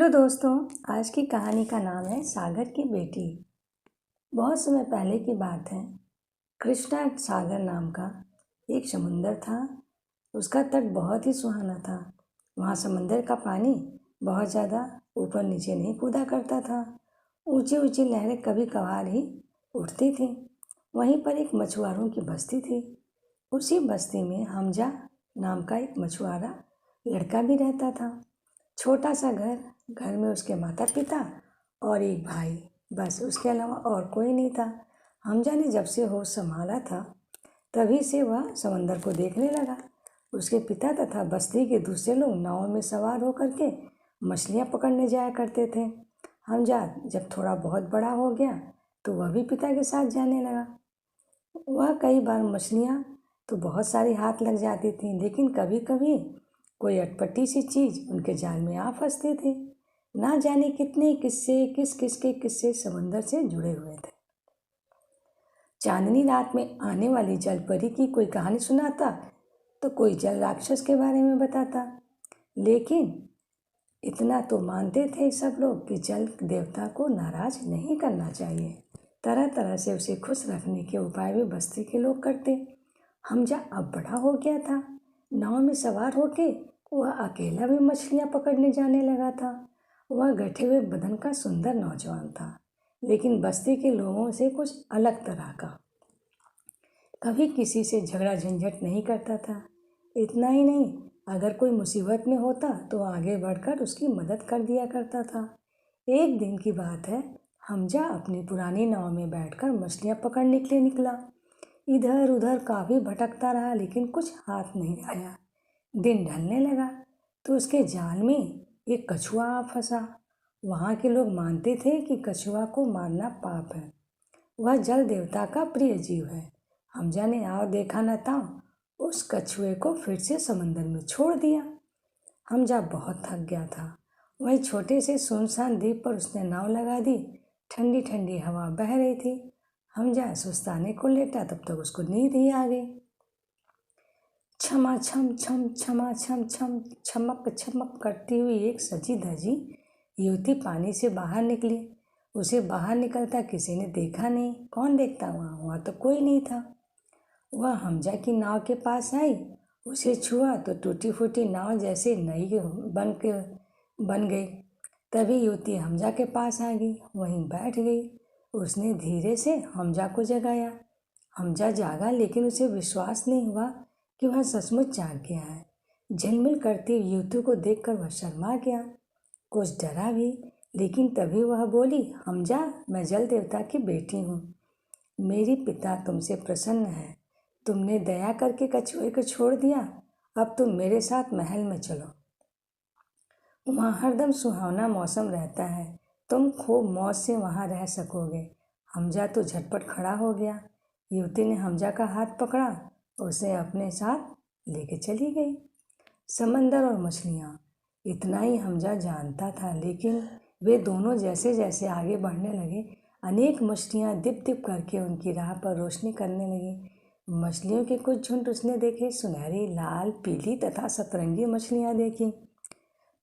Hello दोस्तों, आज की कहानी का नाम है सागर की बेटी। बहुत समय पहले की बात है। कृष्णा सागर नाम का एक समुंदर था। उसका तट बहुत ही सुहाना था। वहाँ समंदर का पानी बहुत ज़्यादा ऊपर नीचे नहीं कूदा करता था। ऊंची ऊंची लहरें कभी कभार ही उठती थीं। वहीं पर एक मछुआरों की बस्ती थी। उसी बस्ती में हमजा नाम का एक मछुआरा लड़का भी रहता था। छोटा सा घर, घर में उसके माता पिता और एक भाई, बस उसके अलावा और कोई नहीं था। हमजा ने जब से होश संभाला था तभी से वह समंदर को देखने लगा। उसके पिता तथा बस्ती के दूसरे लोग नाव में सवार होकर के मछलियाँ पकड़ने जाया करते थे। हमजा जब थोड़ा बहुत बड़ा हो गया तो वह भी पिता के साथ जाने लगा। वह कई बार मछलियाँ तो बहुत सारी हाथ लग जाती थीं, लेकिन कभी कभी कोई अटपटी सी चीज़ उनके जाल में आ फंसती थी। ना जाने कितने किस्से किस किस के किस्से समंदर से जुड़े हुए थे। चांदनी रात में आने वाली जल परी की कोई कहानी सुनाता तो कोई जल राक्षस के बारे में बताता। लेकिन इतना तो मानते थे सब लोग कि जल देवता को नाराज नहीं करना चाहिए। तरह तरह से उसे खुश रखने के उपाय भी बस्ती के लोग करते। हमजा अब बड़ा हो गया था। नाव में सवार होके वह अकेला भी मछलियाँ पकड़ने जाने लगा था। वह गठे हुए बदन का सुंदर नौजवान था, लेकिन बस्ती के लोगों से कुछ अलग तरह का। कभी किसी से झगड़ा झंझट नहीं करता था। इतना ही नहीं, अगर कोई मुसीबत में होता तो आगे बढ़कर उसकी मदद कर दिया करता था। एक दिन की बात है, हमजा अपनी पुरानी नाव में बैठकर मछलियाँ पकड़ने के लिए निकला। इधर उधर काफ़ी भटकता रहा, लेकिन कुछ हाथ नहीं आया। दिन ढलने लगा तो उसके जाल में एक कछुआ आ फंसा। वहाँ के लोग मानते थे कि कछुआ को मारना पाप है। वह जल देवता का प्रिय जीव है। हमजा ने आओ देखा न ताओ उस कछुए को फिर से समंदर में छोड़ दिया। हमजा बहुत थक गया था। वही छोटे से सुनसान द्वीप पर उसने नाव लगा दी। ठंडी ठंडी हवा बह रही थी। हमजा सुस्ताने को लेटा, तब तक उसको नींद ही आ गई। छमा छम छम छमा छम छम छमक छमक करती हुई एक सजी धजी युवती पानी से बाहर निकली। उसे बाहर निकलता किसी ने देखा नहीं। कौन देखता वहाँ, वहाँ तो कोई नहीं था। वह हमजा की नाव के पास आई। उसे छुआ तो टूटी फूटी नाव जैसे नई बन गई। तभी युवती हमजा के पास आ गई, वहीं बैठ गई। उसने धीरे से हमजा को जगाया। हमजा जागा, लेकिन उसे विश्वास नहीं हुआ कि वह सचमुच जाग गया है। झिलमिल करती युवती को देखकर वह शर्मा गया, कुछ डरा भी। लेकिन तभी वह बोली, हमजा, मैं जल देवता की बेटी हूँ। मेरी पिता तुमसे प्रसन्न है। तुमने दया करके कछुए को छोड़ दिया। अब तुम मेरे साथ महल में चलो। वहाँ हरदम सुहावना मौसम रहता है। तुम खूब मौज से वहाँ रह सकोगे। हमजा तो झटपट खड़ा हो गया। युवती ने हमजा का हाथ पकड़ा, उसे अपने साथ लेके चली गई। समंदर और मछलियाँ, इतना ही हमजा जानता था। लेकिन वे दोनों जैसे जैसे आगे बढ़ने लगे, अनेक मछलियाँ दिप दिप करके उनकी राह पर रोशनी करने लगी। मछलियों के कुछ झुंड उसने देखे। सुनहरी, लाल, पीली तथा सतरंगी मछलियाँ देखी।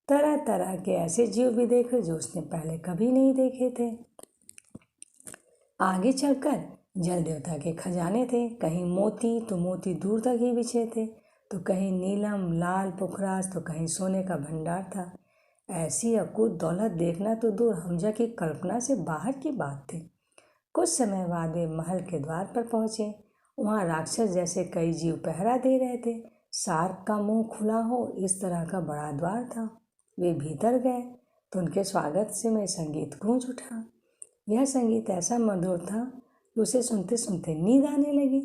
तरह तरह के ऐसे जीव भी देखे जो उसने पहले कभी नहीं देखे थे। आगे चलकर जल देवता के खजाने थे। कहीं मोती तो मोती दूर तक ही बिछे थे, तो कहीं नीलम लाल पुखराज, तो कहीं सोने का भंडार था। ऐसी अकूत दौलत देखना तो दूर, हमजा की कल्पना से बाहर की बात थी। कुछ समय बाद वे महल के द्वार पर पहुँचे। वहाँ राक्षस जैसे कई जीव पहरा दे रहे थे। शार्क का मुंह खुला हो इस तरह का बड़ा द्वार था। वे भीतर गए तो उनके स्वागत से में संगीत गूंज उठा। यह संगीत ऐसा मधुर था कि उसे सुनते सुनते नींद आने लगी।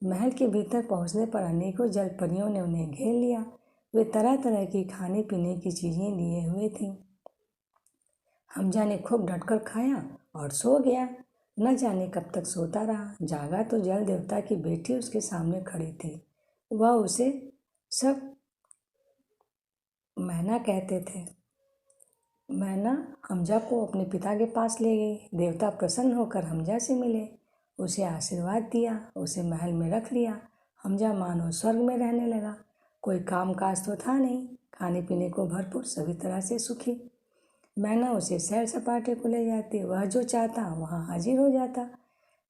महल के भीतर पहुंचने पर अनेकों जलपरियों ने उन्हें घेर लिया। वे तरह तरह की खाने पीने की चीज़ें लिए हुए थीं। हमजा ने खूब डटकर खाया और सो गया। न जाने कब तक सोता रहा। जागा तो जल देवता की बेटी उसके सामने खड़ी थी। वह उसे सब मैना कहते थे। मैना हमजा को अपने पिता के पास ले गई। देवता प्रसन्न होकर हमजा से मिले, उसे आशीर्वाद दिया, उसे महल में रख लिया। हमजा मानो स्वर्ग में रहने लगा। कोई काम काज तो था नहीं, खाने पीने को भरपूर, सभी तरह से सुखी। मैना उसे सैर सपाटे को ले जाती, वह जो चाहता वहाँ हाजिर हो जाता।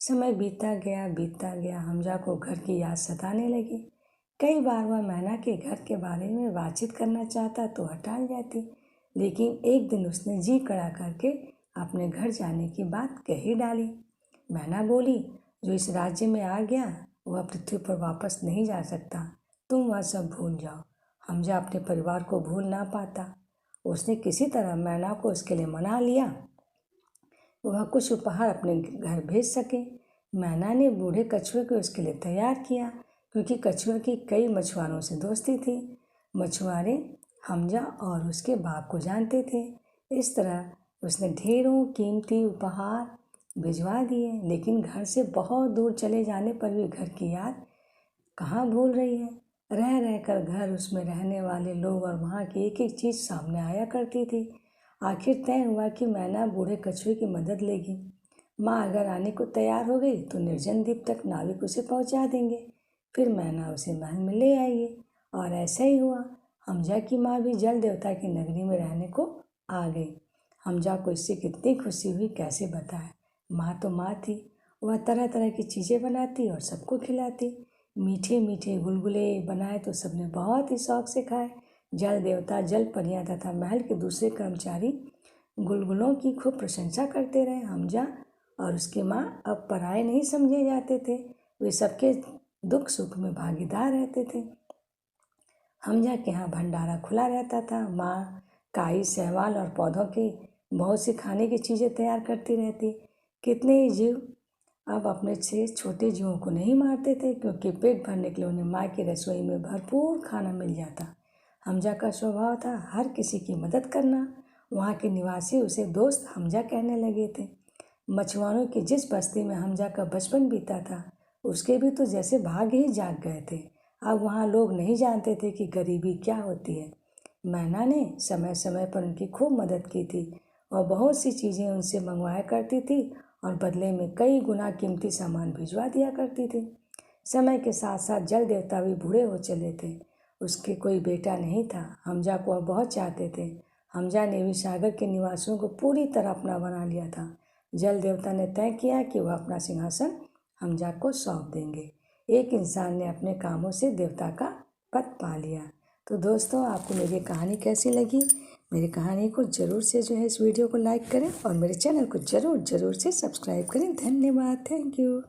समय बीतता गया, हमजा को घर की याद सताने लगी। कई बार वह मैना के घर के बारे में बातचीत करना चाहता तो वह टाल जाती, लेकिन एक दिन उसने जी कड़ा करके अपने घर जाने की बात कह ही डाली। मैना बोली, जो इस राज्य में आ गया वह पृथ्वी पर वापस नहीं जा सकता, तुम वह सब भूल जाओ। हमजा अपने परिवार को भूल ना पाता। उसने किसी तरह मैना को उसके लिए मना लिया, वह कुछ उपहार अपने घर भेज सके। मैना ने बूढ़े कछुए को उसके लिए तैयार किया, क्योंकि कछुए की कई मछुआरों से दोस्ती थी। मछुआरे हमजा और उसके बाप को जानते थे। इस तरह उसने ढेरों कीमती उपहार भिजवा दिए, लेकिन घर से बहुत दूर चले जाने पर भी घर की याद कहाँ भूल रही है। रह रहकर घर, उसमें रहने वाले लोग और वहाँ की एक एक चीज़ सामने आया करती थी। आखिर तय हुआ कि मैना बूढ़े कछुए की मदद लेगी। माँ अगर आने को तैयार हो गई तो निर्जन द्वीप तक नाविक उसे पहुँचा देंगे, फिर मैना उसे महल में ले आएगी। और ऐसा ही हुआ। हमजा की माँ भी जल देवता की नगरी में रहने को आ गई। हमजा को इससे कितनी खुशी हुई कैसे बताए। माँ तो माँ थी, वह तरह तरह की चीज़ें बनाती और सबको खिलाती। मीठे मीठे गुलगुले बनाए तो सबने बहुत ही शौक से खाए। जल देवता, जल परियां तथा महल के दूसरे कर्मचारी गुलगुलों की खूब प्रशंसा करते रहे। हमजा और उसकी माँ अब पराये नहीं समझे जाते थे, वे सबके दुख सुख में भागीदार रहते थे। हमजा के यहाँ भंडारा खुला रहता था। माँ काई, शैवाल और पौधों की बहुत सी खाने की चीज़ें तैयार करती रहती। कितने ही जीव अब अपने से छोटे जीवों को नहीं मारते थे, क्योंकि पेट भरने के लिए उन्हें माँ की रसोई में भरपूर खाना मिल जाता। हमजा का स्वभाव था हर किसी की मदद करना। वहाँ के निवासी उसे दोस्त हमजा कहने लगे थे। मछुआरों की जिस बस्ती में हमजा का बचपन बीता था, उसके भी तो जैसे भाग ही जाग गए थे। अब वहाँ लोग नहीं जानते थे कि गरीबी क्या होती है। मैना ने समय समय पर उनकी खूब मदद की थी और बहुत सी चीज़ें उनसे मंगवाया करती थी और बदले में कई गुना कीमती सामान भिजवा दिया करती थी। समय के साथ साथ जल देवता भी बूढ़े हो चले थे। उसके कोई बेटा नहीं था। हमजा को वह बहुत चाहते थे। हमजा ने भी सागर के निवासियों को पूरी तरह अपना बना लिया था। जल देवता ने तय किया कि वह अपना सिंहासन हमजा को सौंप देंगे। एक इंसान ने अपने कामों से देवता का पद पा लिया। तो दोस्तों, आपको मेरी कहानी कैसी लगी? मेरी कहानी को ज़रूर से इस वीडियो को लाइक करें और मेरे चैनल को ज़रूर से सब्सक्राइब करें। धन्यवाद। Thank you.